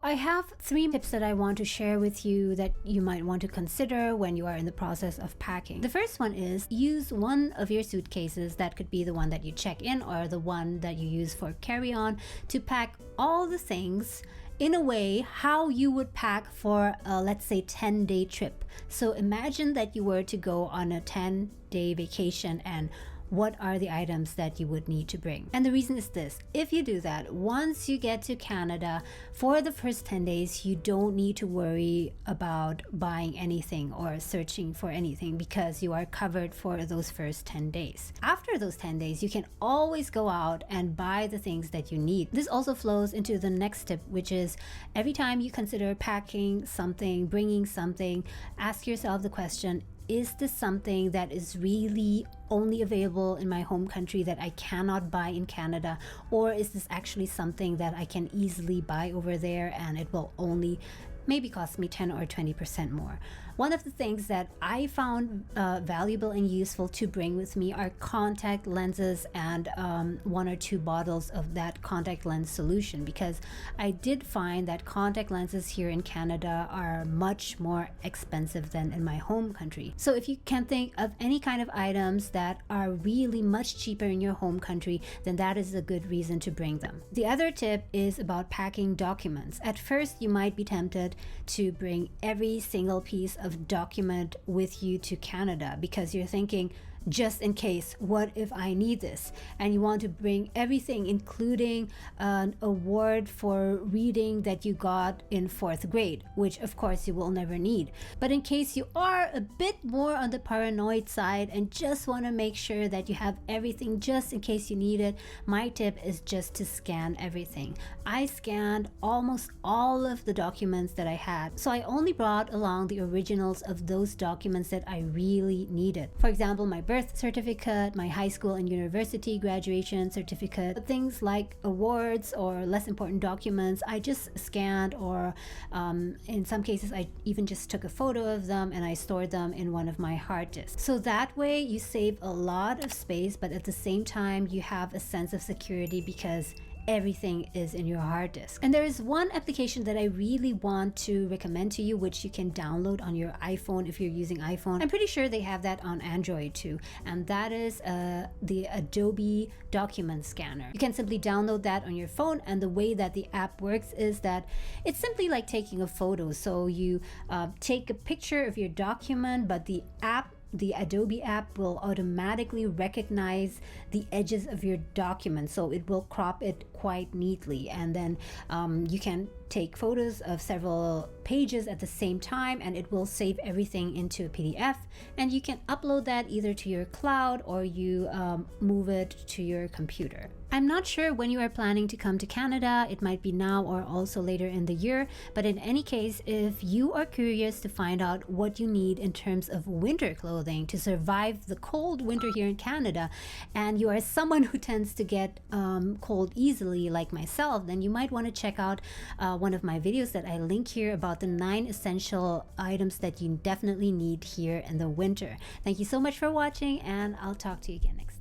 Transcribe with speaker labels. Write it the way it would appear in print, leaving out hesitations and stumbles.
Speaker 1: I have 3 tips that I want to share with you that you might want to consider when you are in the process of packing. The first one is use one of your suitcases, that could be the one that you check in or the one that you use for carry-on, to pack all the things in a way how you would pack for a, let's say, 10-day trip. So imagine that you were to go on a 10-day vacation, and what are the items that you would need to bring. And the reason is this: if you do that, once you get to Canada, for the first 10 days, you don't need to worry about buying anything or searching for anything, because you are covered for those first 10 days. After those 10 days, you can always go out and buy the things that you need. This also flows into the next tip, which is every time you consider packing something, bringing something, ask yourself the question, is this something that is really only available in my home country that I cannot buy in Canada? Or is this actually something that I can easily buy over there and it will only maybe cost me 10 or 20% more? One of the things that I found valuable and useful to bring with me are contact lenses and 1 or 2 bottles of that contact lens solution, because I did find that contact lenses here in Canada are much more expensive than in my home country. So if you can think of any kind of items that are really much cheaper in your home country, then that is a good reason to bring them. The other tip is about packing documents. At first, you might be tempted to bring every single piece of document with you to Canada, because you're thinking, just in case, what if I need this? And you want to bring everything, including an award for reading that you got in 4th grade, which of course you will never need. But in case you are a bit more on the paranoid side and just want to make sure that you have everything just in case you need it, my tip is just to scan everything. I scanned almost all of the documents that I had, so I only brought along the originals of those documents that I really needed. For example, my birth certificate, my high school and university graduation certificate. Things like awards or less important documents, I just scanned, or in some cases I even just took a photo of them and I stored them in one of my hard disks. So that way you save a lot of space, but at the same time you have a sense of security because everything is in your hard disk. And there is one application that I really want to recommend to you, which you can download on your iPhone if you're using iPhone. I'm pretty sure they have that on Android too, and that is the Adobe Document Scanner. You can simply download that on your phone, and the way that the app works is that it's simply like taking a photo. So you take a picture of your document, but the Adobe app will automatically recognize the edges of your document, so it will crop it quite neatly, and then you can take photos of several pages at the same time, and it will save everything into a PDF, and you can upload that either to your cloud or you move it to your computer. I'm not sure when you are planning to come to Canada. It might be now or also later in the year, but in any case, if you are curious to find out what you need in terms of winter clothing to survive the cold winter here in Canada, and you are someone who tends to get cold easily like myself, then you might want to check out one of my videos that I link here about the 9 essential items that you definitely need here in the winter. Thank you so much for watching, and I'll talk to you again next time.